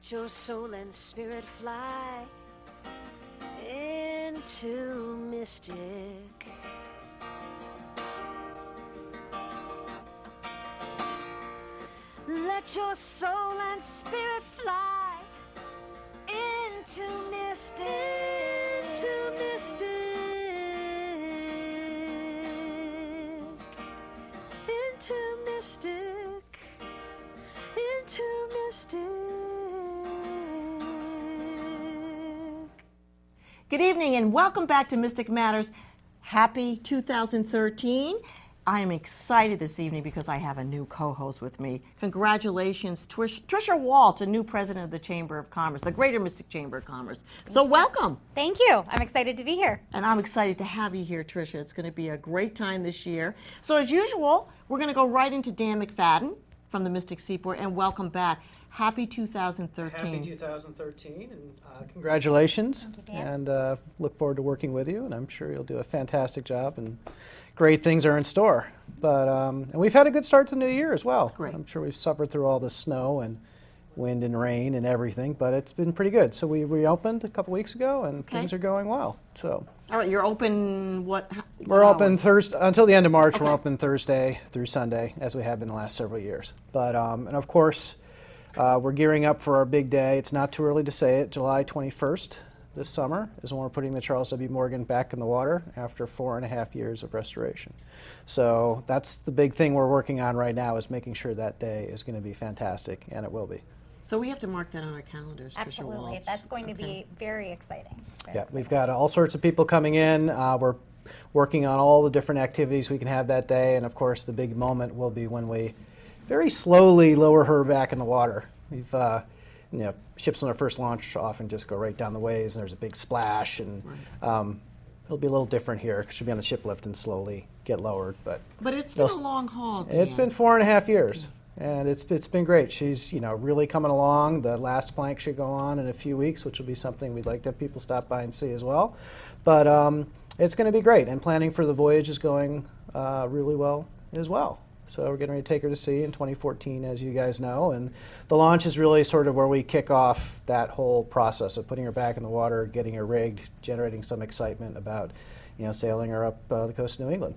Let your soul and spirit fly into mystic. Let your soul and spirit fly into mystic. Into mystic. Into mystic. Into mystic. Good evening and welcome back to Mystic Matters. Happy 2013. I am excited this evening because I have a new co-host with me. Congratulations, Tricia Walsh, a new president of the Chamber of Commerce, the Greater Mystic Chamber of Commerce. So welcome. Thank you. I'm excited to be here. And I'm excited to have you here, Tricia. It's going to be a great time this year. So as usual, we're going to go right into Dan McFadden from the Mystic Seaport, and welcome back. Happy 2013. Happy 2013, and congratulations. Thank you, Dan. And look forward to working with you, and I'm sure you'll do a fantastic job, and great things are in store. But and we've had a good start to the new year as well. That's great. I'm sure we've suffered through all the snow and wind and rain and everything, but it's been pretty good. So we reopened a couple weeks ago, and Okay. things are going well. So All right, you're open what we're open hours? Thursday until the end of March. Okay. We're open Thursday through Sunday, as we have been the last several years. But and of course, we're gearing up for our big day. It's not too early to say it. July 21st this summer is when we're putting the Charles W. Morgan back in the water after 4.5 years of restoration. So that's the big thing we're working on right now, is making sure that day is going to be fantastic, and it will be. So we have to mark that on our calendars, Tricia Absolutely. Walsh. That's going to Okay. be very exciting. Very Yeah, exciting. we've got all sorts of people coming in. We're working on all the different activities we can have that day, and of course the big moment will be when we very slowly lower her back in the water. We've, ships on their first launch often just go right down the ways, and there's a big splash, and it'll be a little different here. She'll be on the ship lift and slowly get lowered, but But it's been a Those- long haul, Dan. it's been 4.5 years, and it's been great. She's really coming along. The last plank should go on in a few weeks, which will be something we'd like to have people stop by and see as well. But it's going to be great, and planning for the voyage is going really well as well. So we're getting ready to take her to sea in 2014, as you guys know, and the launch is really sort of where we kick off that whole process of putting her back in the water, getting her rigged, generating some excitement about sailing her up the coast of New England.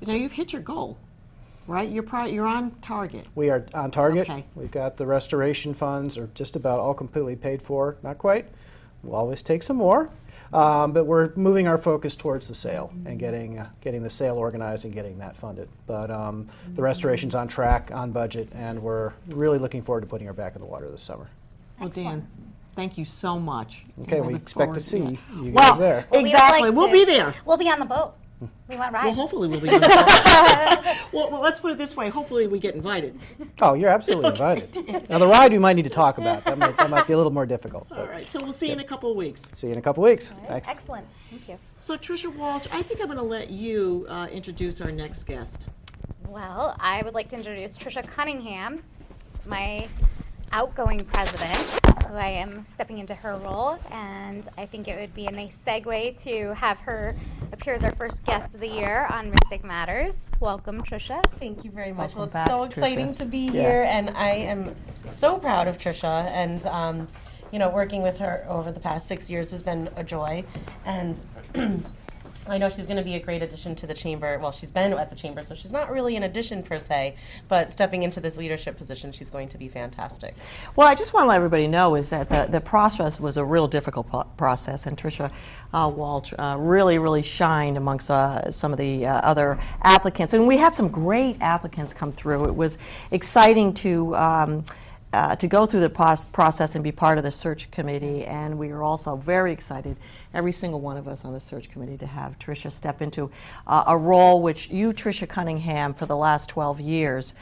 Now you've hit your goal, right? You're on target. We are on target. Okay. We've got the restoration funds are just about all completely paid for. Not quite. We'll always take some more. But we're moving our focus towards the sail and getting the sail organized and getting that funded. But the restoration's on track, on budget, and we're really looking forward to putting her back in the water this summer. Well, Dan, thank you so much. Okay, And I we look expect forward to see that. you Well, guys there. Well, we would exactly. like We'll to- be there. We'll be on the boat. We want rides. Well, hopefully we'll be on the boat. Well, let's put it this way. Hopefully we get invited. Oh, you're absolutely invited. Now the ride we might need to talk about. That might be a little more difficult. All But right, so we'll see you in a couple of weeks. see you in a couple weeks. All right. Thanks. Excellent. Thank you. So, Tricia Walsh, I think I'm going to let you introduce our next guest. Well, I would like to introduce Tricia Cunningham, my outgoing president, who I am stepping into her role, and I think it would be a nice segue to have her appear as our first guest of the year on Mystic Matters. Welcome, Tricia. Thank you very much. Welcome Well, it's back, so exciting Tricia. to be Yeah. here, and I am so proud of Tricia. And working with her over the past 6 years has been a joy. And I know she's going to be a great addition to the chamber. Well, she's been at the chamber, so she's not really an addition per se. But stepping into this leadership position, she's going to be fantastic. Well, I just want to let everybody know is that the process was a real difficult process, and Tricia Walsh really shined amongst some of the other applicants. And we had some great applicants come through. It was exciting to go through the process and be part of the search committee, and we are also very excited, every single one of us on the search committee, to have Tricia step into a role which you, Tricia Cunningham, for the last 12 years,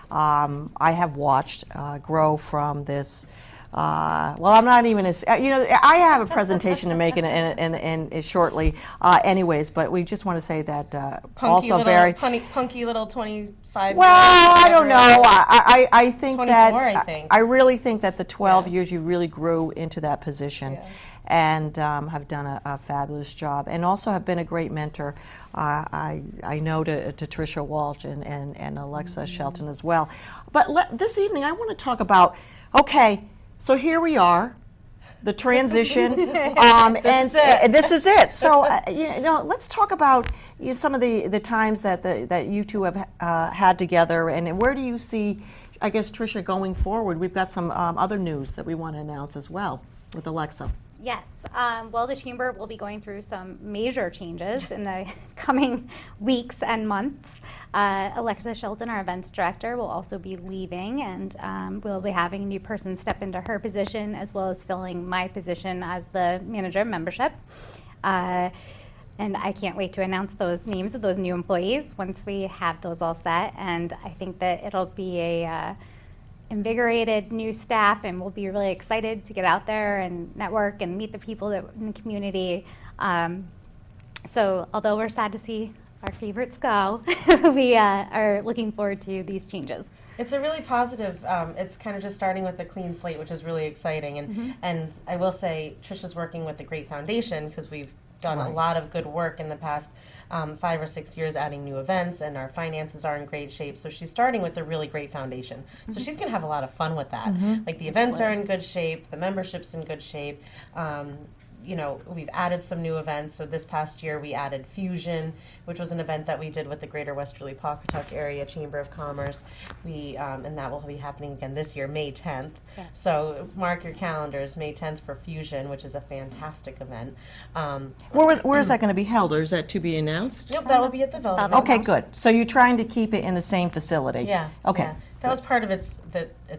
I have watched grow from this. Well, I'm not even as, I have a presentation to make in shortly anyways, but we just want to say that also very... punky little 25. Well, I don't know. I think 24, that I think. I really think that the 12 Yeah. years you really grew into that position, Yeah. and have done a fabulous job, and also have been a great mentor. I know to Tricia Walsh and Alexa Shelton as well. But this evening I want to talk about, okay, So here we are, the transition, and this is it. So, let's talk about some of the times that you two have had together, and where do you see, I guess, Tricia, going forward? We've got some other news that we want to announce as well with Alexa. Yes. Well, the Chamber will be going through some major changes in the coming weeks and months. Alexa Shelton, our events director, will also be leaving, and we'll be having a new person step into her position, as well as filling my position as the manager of membership. And I can't wait to announce those names of those new employees once we have those all set. And I think that it'll be a invigorated new staff, and we'll be really excited to get out there and network and meet the people that in the community. So although we're sad to see our favorites go, we are looking forward to these changes. It's a really positive, it's kind of just starting with a clean slate, which is really exciting. And I will say, Tricia's working with the Great Foundation, because we've done a lot of good work in the past 5 or 6 years adding new events, and our finances are in great shape. So she's starting with a really great foundation. So she's going to have a lot of fun with that. Like, the events are in good shape, the membership's in good shape. We've added some new events. So this past year we added Fusion, which was an event that we did with the Greater Westerly Pawcatuck Area Chamber of Commerce. And that will be happening again this year, May 10th. Yes. So mark your calendars, May 10th for Fusion, which is a fantastic event. Where is that going to be held, or is that to be announced? Yep, that will be at the Velvet. Okay, good. So you're trying to keep it in the same facility? Yeah. Okay. Yeah. That was part of its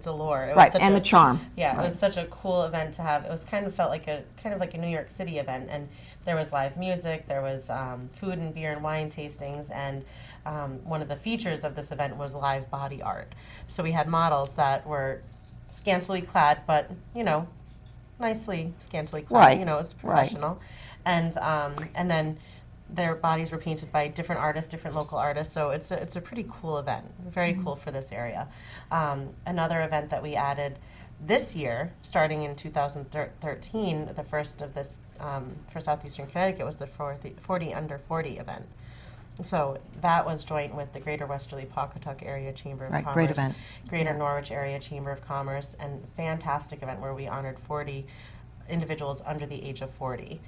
allure. It was Right, such and the charm. Yeah, Right. It was such a cool event to have. It was felt like a New York City event, and there was live music, there was food and beer and wine tastings, and one of the features of this event was live body art. So we had models that were scantily clad, but nicely scantily clad. Right. It was professional, and then their bodies were painted by different artists, different local artists. So it's a pretty cool event, very cool for this area. Another event that we added this year, starting in 2013, the first of this for Southeastern Connecticut, was the 40 Under 40 event. So that was joint with the Greater Westerly Pawcatuck Area Chamber of Commerce. Great event. Greater Norwich Area Chamber of Commerce, and fantastic event where we honored 40 individuals under the age of 40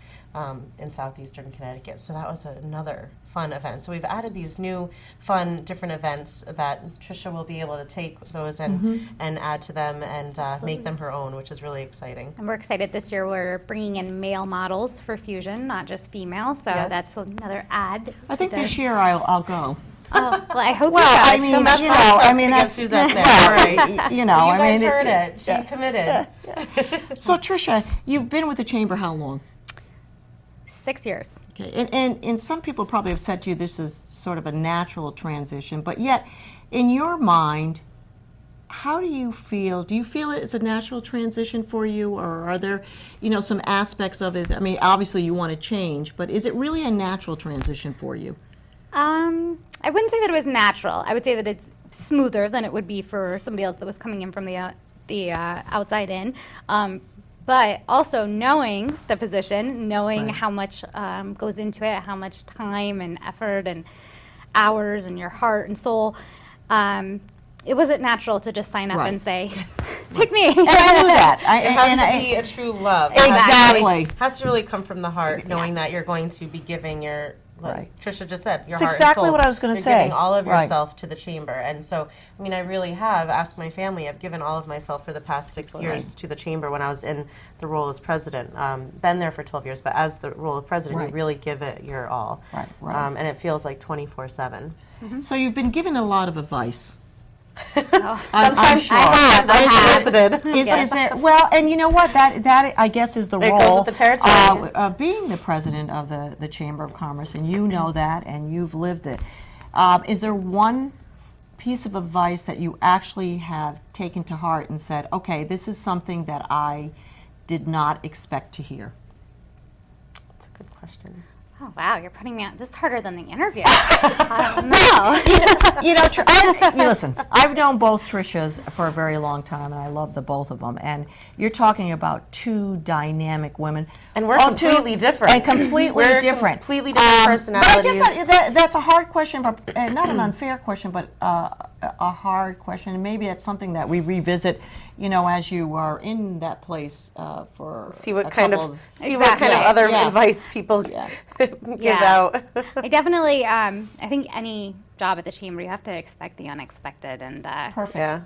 in Southeastern Connecticut. So that was another fun event. So we've added these new fun different events that Tricia will be able to take those and add to them and make them her own, which is really exciting. And we're excited this year. We're bringing in male models for Fusion, not just female. So Yes. that's another add. I think to the, this year I'll go. Oh, well, I hope Well, you guys. I mean, so much you fun. know, I To mean get that's Suzette there. All right. You know, You I guys mean, heard it. She committed. So Tricia, you've been with the chamber how long? 6 years. Okay, and some people probably have said to you this is sort of a natural transition, but yet, in your mind, how do you feel? Do you feel it's a natural transition for you, or are there, some aspects of it? I mean, obviously you want to change, but is it really a natural transition for you? I wouldn't say that it was natural. I would say that it's smoother than it would be for somebody else that was coming in from the outside in. But also knowing the position, knowing Right. how much goes into it, how much time and effort and hours and your heart and soul, it wasn't natural to just sign up Right. and say, pick me. And I knew that. It has to be a true love. Exactly. It has to really come from the heart, knowing that you're going to be giving your, like Right. Tricia just said, your It's heart exactly and soul. what I was gonna You're say. giving all of Right. yourself to the chamber. And so, I mean, I really have asked my family. I've given all of myself for the past 6 years to the chamber when I was in the role as president. Been there for 12 years, but as the role of president, Right. you really give it your all. Right, right. And it feels like 24/7. So you've been given a lot of advice. Sometimes sure. unsolicited. Is there, well, and you know what? That I guess is the It role. goes with the territory. Being the president of the Chamber of Commerce, and you know that, and you've lived it. Is there one piece of advice that you actually have taken to heart and said, okay, this is something that I did not expect to hear? That's a good question. Oh, wow, you're putting me on. This is harder than the interview. No. Listen, I've known both Trishas for a very long time, and I love the both of them. And you're talking about two dynamic women. And we're completely different. And completely we're different. Completely different personalities. But I guess that's a hard question, but not an unfair question, but a hard question. And maybe it's something that we revisit, as you are in that place for see what a kind couple of what kind of other advice people give out. I definitely, I think any job at the chamber, you have to expect the unexpected. And Perfect. Yeah.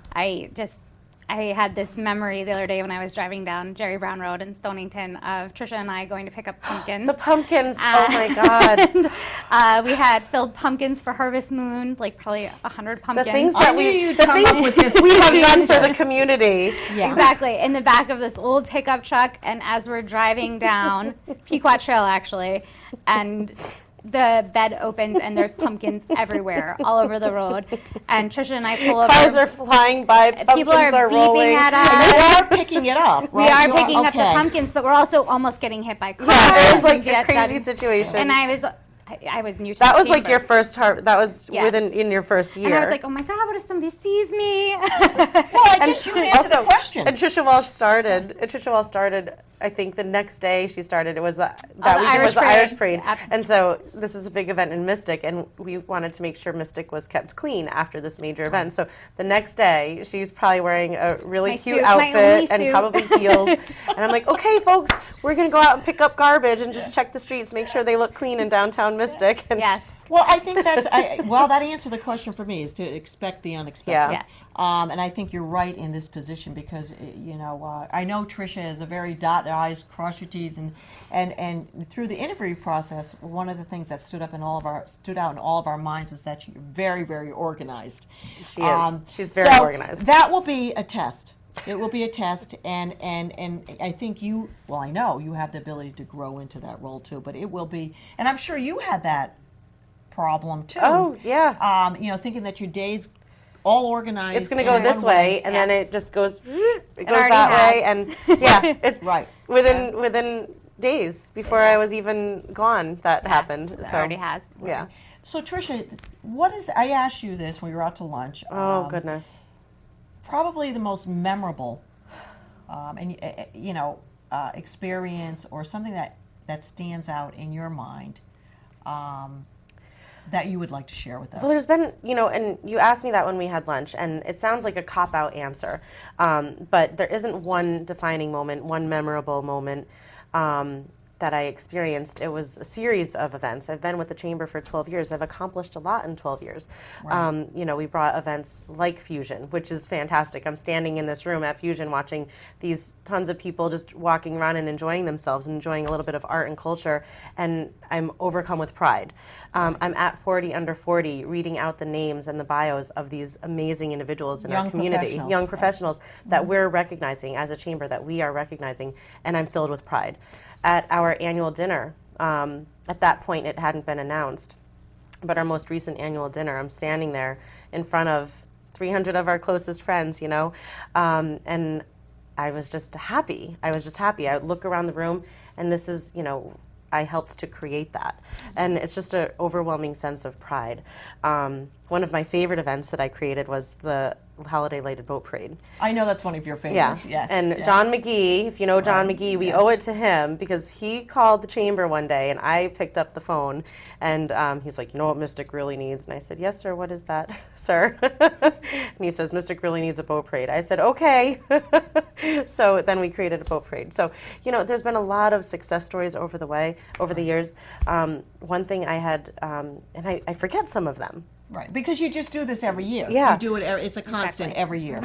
I had this memory the other day when I was driving down Jerry Brown Road in Stonington of Trisha and I going to pick up pumpkins. The pumpkins, oh my God. And, we had filled pumpkins for Harvest Moon, like probably 100 pumpkins. The things I that knew we, you'd the come up things with this. we have done for the community. Yeah. Exactly, in the back of this old pickup truck, and as we're driving down Pequot Trail, actually, and the bed opens and there's pumpkins everywhere, all over the road. And Trisha and I pull over. Cars are flying by, pumpkins People are beeping rolling. at And you us. are picking it up, We right? are picking up the okay. pumpkins, but we're also almost getting hit by cars. Yeah, it was like and a crazy situation. And I was new to that the was like chamber. your first that was Yes. in your first year. And I was like, oh my God, what if somebody sees me? Well, I guess you answered the question. And Trisha Walsh started, I think the next day she started, it was that weekend Irish was the Parade. Irish Parade. Yep. And so this is a big event in Mystic, and we wanted to make sure Mystic was kept clean after this major event. So the next day, she's probably wearing a really My cute suit, my only outfit and suit. probably heels. And I'm like, okay, folks, we're going to go out and pick up garbage and just check the streets, make sure they look clean in downtown Mystic. And Yes. Well, I think that answered the question for me, is to expect the unexpected. Yeah. Yes. And I think you're right in this position because, I know Trisha is a very dot I's, cross your T's, and through the interview process, one of the things that stood out in all of our minds was that you're very, very organized. she is. She's very organized. That will be a test. It will be a test, and I think I know you have the ability to grow into that role too, but it will be, and I'm sure you had that problem too. Oh, yeah. Thinking that your days all organized. It's going to go in this one way, and then it just goes, it goes already that has. way, and yeah, it's Right. within days before I was even gone that happened. It So already has. yeah. So Trisha, I asked you this when we were out to lunch. Oh goodness. Probably the most memorable, experience or something that stands out in your mind. That you would like to share with us? Well, there's been, and you asked me that when we had lunch, and it sounds like a cop-out answer, but there isn't one defining moment, one memorable moment that I experienced. It was a series of events. I've been with the Chamber for 12 years. I've accomplished a lot in 12 years. Right. We brought events like Fusion, which is fantastic. I'm standing in this room at Fusion watching these tons of people just walking around and enjoying themselves and enjoying a little bit of art and culture, and I'm overcome with pride. I'm at 40 Under 40 reading out the names and the bios of these amazing individuals in our community, young professionals that we're recognizing as a chamber, that we are recognizing, and I'm filled with pride. At our annual dinner, at that point it hadn't been announced, but our most recent annual dinner, I'm standing there in front of 300 of our closest friends, and I was just happy. I look around the room, and this is, I helped to create that. And it's just an overwhelming sense of pride. One of my favorite events that I created was the Holiday Lighted Boat Parade. I know that's one of your favorites. Yeah. And John McGee, if you know John McGee, we owe it to him because he called the chamber one day and I picked up the phone and he's like, you know what Mystic really needs? And I said, yes, sir, what is that, sir? And he says, Mystic really needs a boat parade. I said, okay. So then we created a boat parade. So, there's been a lot of success stories over the years. One thing I had, and I forget some of them. Right, because you just do this every year. Yeah. You do it, it's a constant every year.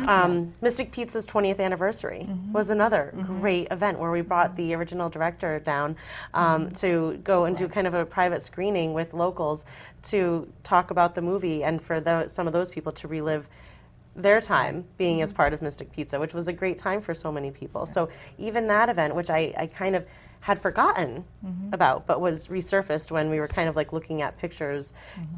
Mystic Pizza's 20th anniversary was another great event where we brought the original director down to go and do kind of a private screening with locals to talk about the movie and for some of those people to relive their time being as part of Mystic Pizza, which was a great time for so many people. So even that event, which I kind of had forgotten about, but was resurfaced when we were kind of like looking at pictures,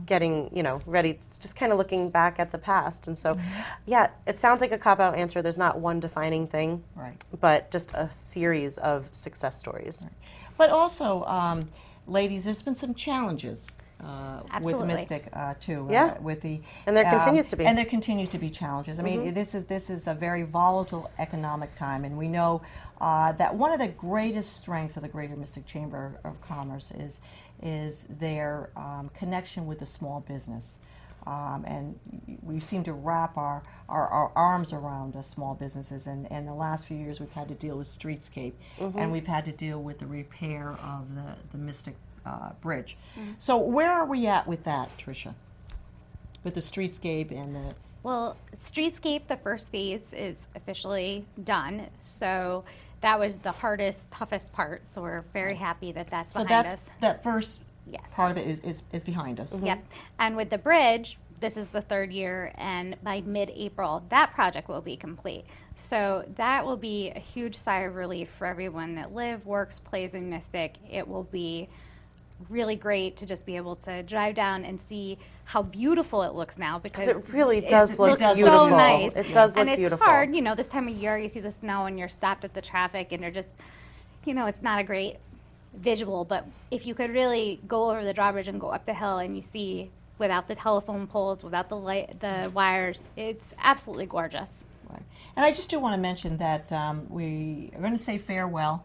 getting, ready, just kind of looking back at the past. And so, yeah, it sounds like a cop-out answer. There's not one defining thing, Right. but just a series of success stories. But also, ladies, there's been some challenges with Absolutely. Mystic too. Yeah. With the And there continues to be. And there continues to be challenges. I mean, this is a very volatile economic time, and we know that one of the greatest strengths of the Greater Mystic Chamber of Commerce is their connection with the small business. And we seem to wrap our arms around small businesses. And the last few years, we've had to deal with Streetscape, and we've had to deal with the repair of the Mystic Bridge. So where are we at with that, Tricia? With the Streetscape and the... Well, Streetscape, the first phase is officially done. So that was the hardest, toughest part. So we're very happy that that's So behind that's us. that first Yes. part of it is behind us. Yep. And with the bridge, this is the third year, and by mid-April, that project will be complete. So that will be a huge sigh of relief for everyone that lives, works, plays in Mystic. It will be really great to just be able to drive down and see how beautiful it looks now, because It really does look looks beautiful. so nice. It does look and it's beautiful. hard, this time of year you see the snow and you're stopped at the traffic and you're just, it's not a great visual, but if you could really go over the drawbridge and go up the hill and you see without the telephone poles, without the light, the wires, it's absolutely gorgeous. Right. And I just do want to mention that we are going to say farewell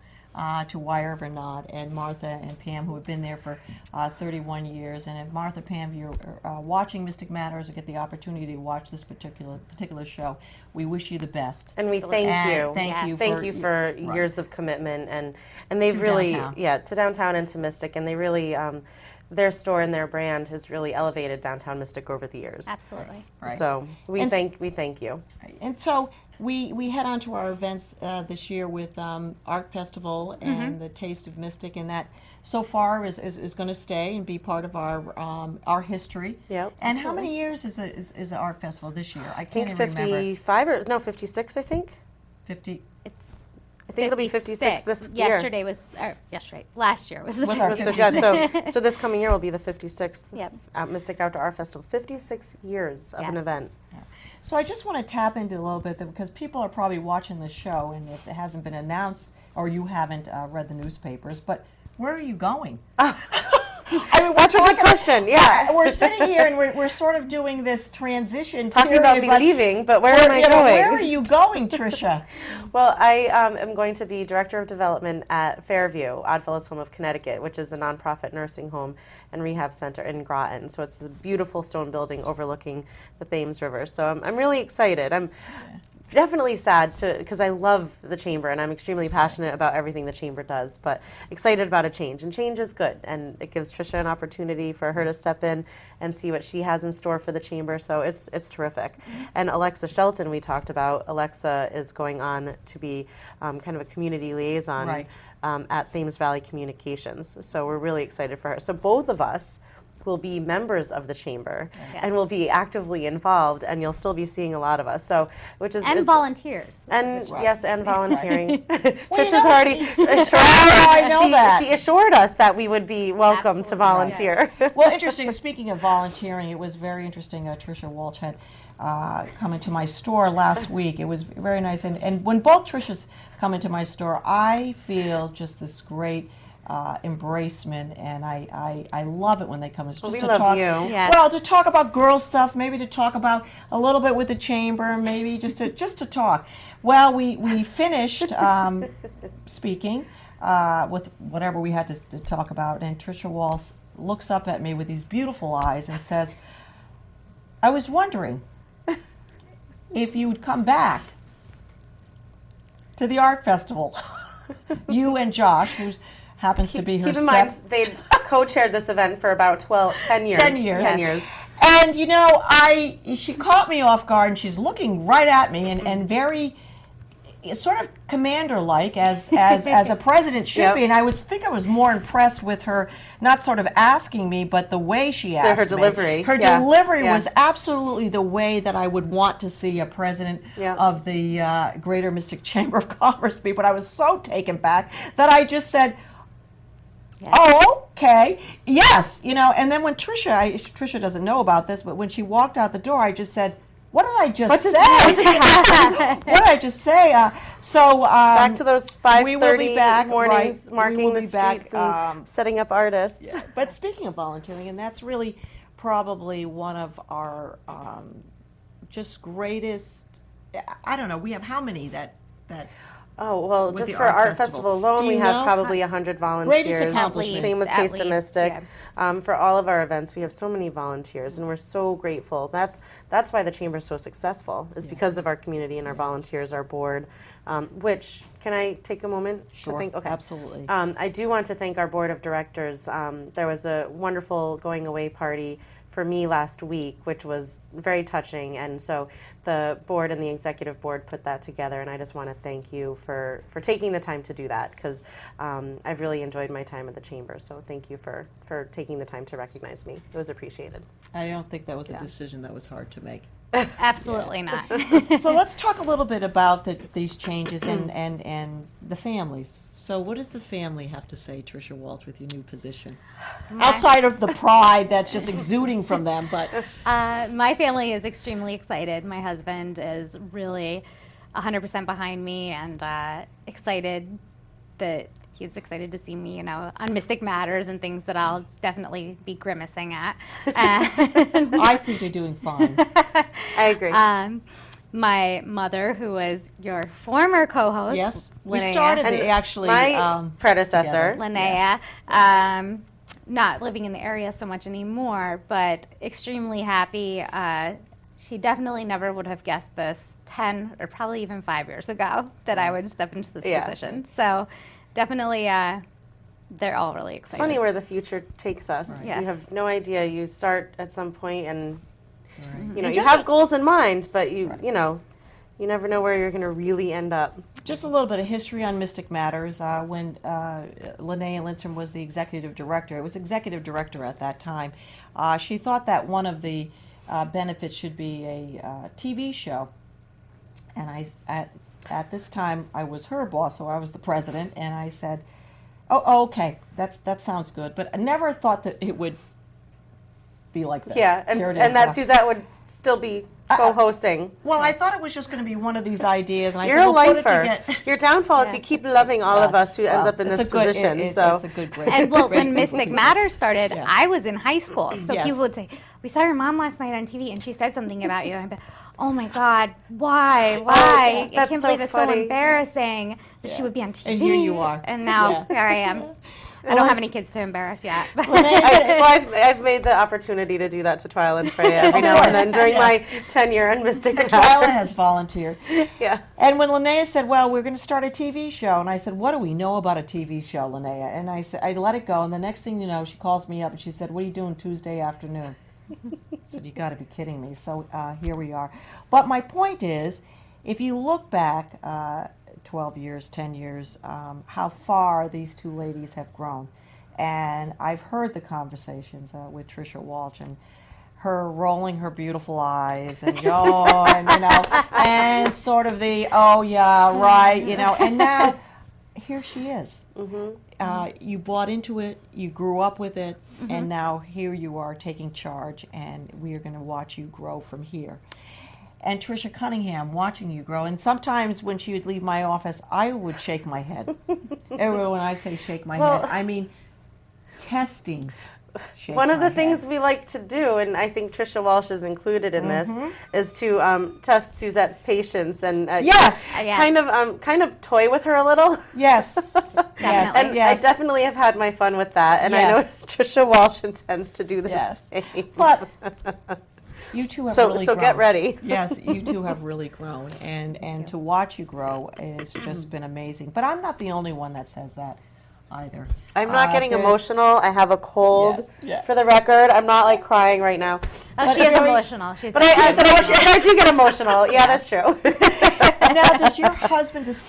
to Wire Bernard and Martha and Pam, who have been there for 31 years. And if Martha, Pam, you're watching Mystic Matters or get the opportunity to watch this particular show, we wish you the best. And we thank And you. thank you Thank for- you for right. years of commitment, and they've To really, downtown. to downtown and to Mystic, and they really, their store and their brand has really elevated downtown Mystic over the years. Absolutely. Right. So we And- thank you. And so we head on to our events this year with Art Festival and the Taste of Mystic, and that so far is going to stay and be part of our history. Yep. And how many years is the Art Festival this year? I I can't think even remember. 55 or no 56. I think. 50. It's I think it'll be 56 this year. Last year was the Was our So, 56th. yeah, so this coming year will be the 56th Yep. Mystic Outdoor Art Festival. 56 years of an Yes. event. So I just want to tap into a little bit because people are probably watching the show, and if it hasn't been announced or you haven't read the newspapers, but where are you going? I mean, That's a good question. Yeah. We're sitting here and we're sort of doing this transition Talking about period, me but leaving, but where am I going? Where are you going, Tricia? Well, I am going to be Director of Development at Fairview, Oddfellows Home of Connecticut, which is a nonprofit nursing home and rehab center in Groton. So it's a beautiful stone building overlooking the Thames River. So I'm really excited. I'm definitely sad because I love the Chamber and I'm extremely passionate about everything the Chamber does, but excited about a change. And change is good, and it gives Tricia an opportunity for her to step in and see what she has in store for the Chamber. So it's terrific. And Alexa Shelton, we talked about. Alexa is going on to be kind of a community liaison Right. at Thames Valley Communications. So we're really excited for her. So both of us will be members of the Chamber and will be actively involved, and you'll still be seeing a lot of us. So, which is And it's- volunteers. and Right. yes, and volunteering. Trisha's know, already assured. I know that. She assured us that we would be welcome to Absolutely. volunteer. Well, interesting. Speaking of volunteering, it was very interesting. Tricia Walsh had come into my store last week. It was very nice. And when both Tricias come into my store, I feel just this great embracement, and I love it when they come. It's just we to love talk. you. Yes. Well, to talk about girl stuff, maybe to talk about a little bit with the Chamber, maybe just to talk. Well, we finished speaking with whatever we had to talk about, and Tricia Walsh looks up at me with these beautiful eyes and says, "I was wondering if you would come back to the art festival." You and Josh, who happens to be her Keep in mind, step. they co-chaired this event for about 10 years. 10 years. 10 years. And she caught me off guard, and she's looking right at me and very sort of commander-like as a president should Yep. be. And I was more impressed with her, not sort of asking me, but the way she asked Her me. delivery. Her Yeah. delivery Yeah. was absolutely the way that I would want to see a president Yeah. of the Greater Mystic Chamber of Commerce be. But I was so taken back that I just said, "Oh, okay, yes," And then when Tricia doesn't know about this, but when she walked out the door, I just said, What did I just say? what just happened? What did I just say? Back to those we will be 5:30 back, mornings, right. We marking will the be back, streets and setting up artists. But speaking of volunteering, and that's really probably one of our just greatest. I don't know. We have how many that. Oh, well, With just the for art Art festival. Festival alone, Do we you have know? probably 100 volunteers. accomplishment. Same with At Taste of least, Mystic. yeah. For all of our events, we have so many volunteers, and we're so grateful. That's why the Chamber is so successful, is because of our community and our volunteers, our board, which, can I take a moment to Sure, thank? Okay. absolutely. I do want to thank our board of directors. There was a wonderful going away party for me last week, which was very touching, and so the board and the executive board put that together, and I just want to thank you for taking the time to do that, because I've really enjoyed my time at the Chamber, so thank you for taking the time to recognize me. It was appreciated. I don't think that was a decision that was hard to make. Absolutely not. So let's talk a little bit about these changes and the families. So what does the family have to say, Tricia Walsh, with your new position? Outside of the pride that's just exuding from them, but My family is extremely excited. My husband is really 100% behind me and excited that he's excited to see me, on Mystic Matters and things that I'll definitely be grimacing at. And, I think you're doing fine. I agree. my mother, who was your former co-host, Yes, we Linnea, started And it actually. my predecessor. Linnea, not living in the area so much anymore, but extremely happy. She definitely never would have guessed this 10 or probably even 5 years ago that I would step into this Yeah. position. So definitely, they're all really It's excited. funny where the future takes us. Right. You Yes. have no idea. You start at some point and you And you just have a- goals in mind, but you never know where you're going to really end up. Just a little bit of history on Mystic Matters. When Linnea Lindstrom was the executive director, it was executive director at that time, she thought that one of the benefits should be a TV show. And at this time, I was her boss, so I was the president, and I said, oh okay, that sounds good. But I never thought that it would be like this. Yeah, and Here it is, that Suzette would still be co-hosting. Well, I thought it was just going to be one of these ideas, and I You're said, a well, put it lifer. together. Your downfall is you keep loving all of us who ends up in It's this a good- position. it's So a good grade. And well, great when Mystic conclusion. Matters started, Yeah. I was in high school. So Yes. people would say, "We saw your mom last night on TV, and she said something about you." And I'd be, "Oh my God, why? Why? I that's can't so believe it's so funny." embarrassing that she Yeah. would be on TV." And here you are. And now Yeah. here I am. I don't have any kids to embarrass yet. I've made the opportunity to do that to Twyla and Freya every now and then during my tenure in Mystic Twyla Matters. has volunteered. Yeah. And when Linnea said, well, we're going to start a TV show, and I said, what do we know about a TV show, Linnea? And I said, I let it go, and the next thing you know, she calls me up, and she said, what are you doing Tuesday afternoon? I said, you got to be kidding me. So here we are. But my point is, if you look back 12 years, 10 years, how far these two ladies have grown. And I've heard the conversations with Tricia Walsh and her rolling her beautiful eyes and and sort of the, oh yeah, right, and now here she is. You bought into it, you grew up with it, and now here you are taking charge, and we are going to watch you grow from here. And Tricia Cunningham, watching you grow, and sometimes when she would leave my office, I would shake my head. Everyone, when I say shake my head, I mean testing. Shake One of my the things head. we like to do, and I think Tricia Walsh is included in this, is to test Suzette's patience and Yes. Yeah. kind of toy with her a little. Yes. Yes. And yes. I definitely have had my fun with that, and I know Yes. Tricia Walsh intends to do the Yes. same. But you two have So really get grown. ready. Yes, you two have really grown, and to watch you grow has just been amazing. But I'm not the only one that says that either. I'm not getting there's- emotional. I have a cold. Yeah. For the record, I'm not like crying right now. Oh, she is emotional. She's But I said I do get emotional. Yeah, that's true. Now, does your husband, does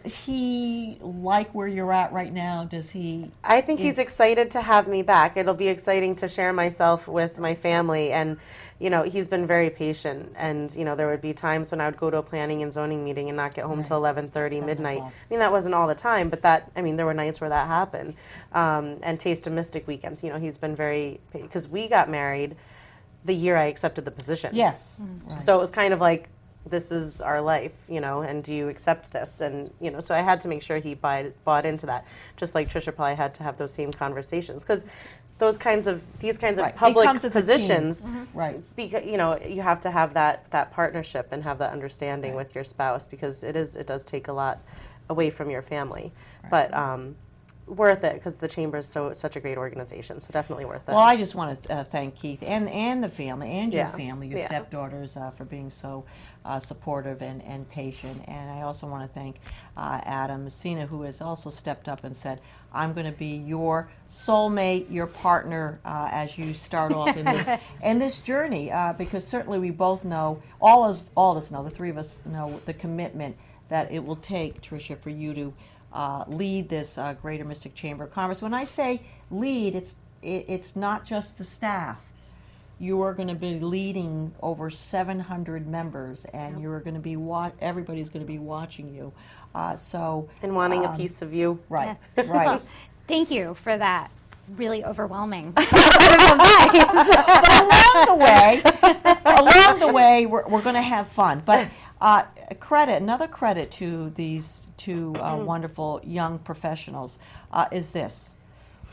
he like where you're at right now? Does he? I think he's excited to have me back. It'll be exciting to share myself with my family, and he's been very patient. And there would be times when I would go to a planning and zoning meeting and not get home till 11:30, 7 midnight. o'clock. I mean, that wasn't all the time, but there were nights where that happened. And Taste of Mystic weekends. He's been very, because we got married the year I accepted the position. Yes. Right. So it was kind of like, this is our life, and do you accept this? And, so I had to make sure he bought into that, just like Tricia probably had to have those same conversations. Because these kinds of Right. It public comes as a team. positions, Right. because, you have to have that partnership and have that understanding with your spouse, because it does take a lot away from your family. But worth it, because the Chamber is such a great organization, so definitely worth it. Well, I just want to thank Keith and the family and your Yeah. family, your Yeah. stepdaughters, for being so supportive and patient. And I also want to thank Adam Messina, who has also stepped up and said, I'm going to be your soulmate, your partner, as you start off in this journey, because certainly we both know, all of us know, the three of us know the commitment that it will take, Tricia, for you to lead this Greater Mystic Chamber of Commerce. When I say lead, it's not just the staff. You are going to be leading over 700 members, and you are going to be everybody's going to be watching you. And wanting a piece of you. Right, Yes. right. Well, thank you for that really overwhelming. Along the way, we're going to have fun. But another credit to these two wonderful young professionals is this,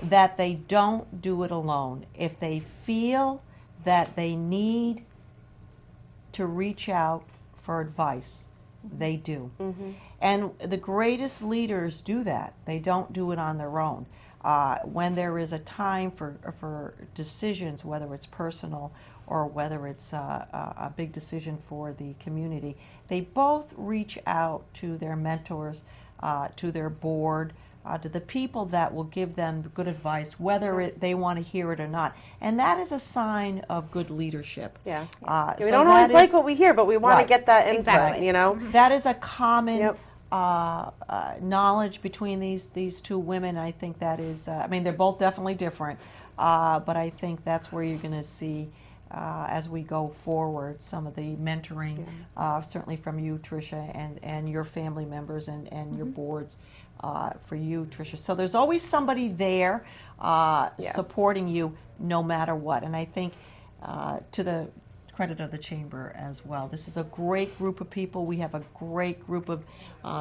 that they don't do it alone. If they feel that they need to reach out for advice, they do. And the greatest leaders do that. They don't do it on their own. When there is a time for decisions, whether it's personal or whether it's a big decision for the community, they both reach out to their mentors, to their board, to the people that will give them good advice, whether they want to hear it or not. And that is a sign of good leadership. Yeah. So We don't that always like is- what we hear, but we want Right. to get that input, Exactly. That is a common Yep. knowledge between these two women. I think that is, I mean, they're both definitely different, but I think that's where you're going to see, as we go forward, some of the mentoring, certainly from you, Tricia, and your family members and your boards, for you, Tricia. So there's always somebody there Yes. supporting you no matter what. And I think, to the credit of the Chamber as well, this is a great group of people. We have a great group of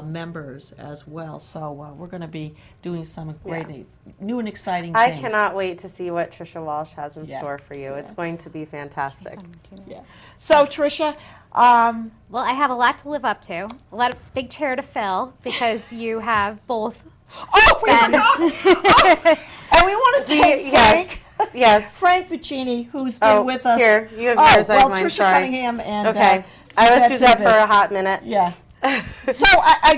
members as well. So we're going to be doing some great, new and exciting I things. cannot wait to see what Tricia Walsh has in Yeah. store for you. It's going to be fantastic. Yeah. So Tricia, Well, I have a lot to live up to, a lot of big chair to fill, because you have both. and we want to thank Yes. Frank Vicini, who's been with us. Here, you have yours, I have well, mine, Tricia sorry. Cunningham and Okay. I was Suzette for a Davis. hot minute. Yeah. So I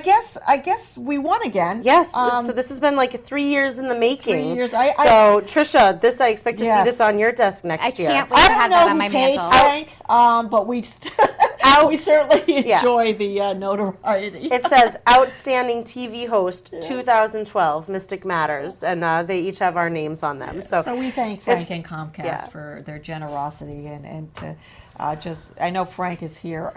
guess we won again. Yes, so this has been like 3 years in the making. 3 years. So Tricia, I expect to see Yes. this on your desk next I year. can't wait I to don't have know that who on my paid mantle. Frank, but we we certainly enjoy the notoriety. It says Outstanding TV Host 2012, Mystic Matters, and they each have our names on them. So, So we thank Frank it's- and Comcast yeah. for their generosity and to I know Frank is here.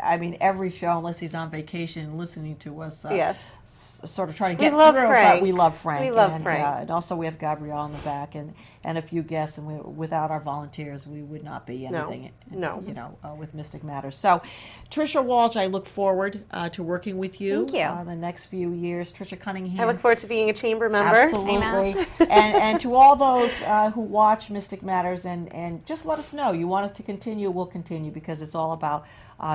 I mean, every show, unless he's on vacation, listening to us. Yes. Sort of trying to We get love through, Frank. but we love Frank. We love and, Frank. And also we have Gabrielle in the back and a few guests, and without our volunteers, we would not be anything. No. You know, with Mystic Matters. So, Tricia Walsh, I look forward to working with you. Thank you. The next few years. Tricia Cunningham. I look forward to being a chamber member. Absolutely. and to all those who watch Mystic Matters, and just let us know. You want us to continue, we'll continue, because it's all about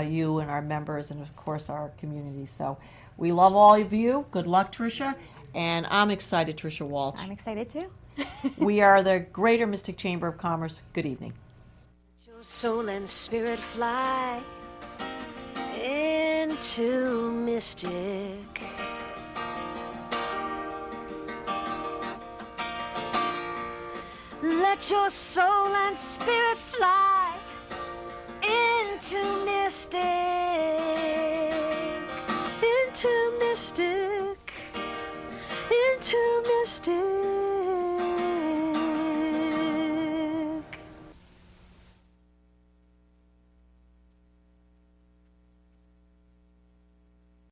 you and our members and, of course, our community. So we love all of you. Good luck, Tricia. And I'm excited, Tricia Walsh. I'm excited too. We are the Greater Mystic Chamber of Commerce. Good evening. Your soul and spirit fly into mystic. Let your soul and spirit fly into mystic, into mystic, into mystic.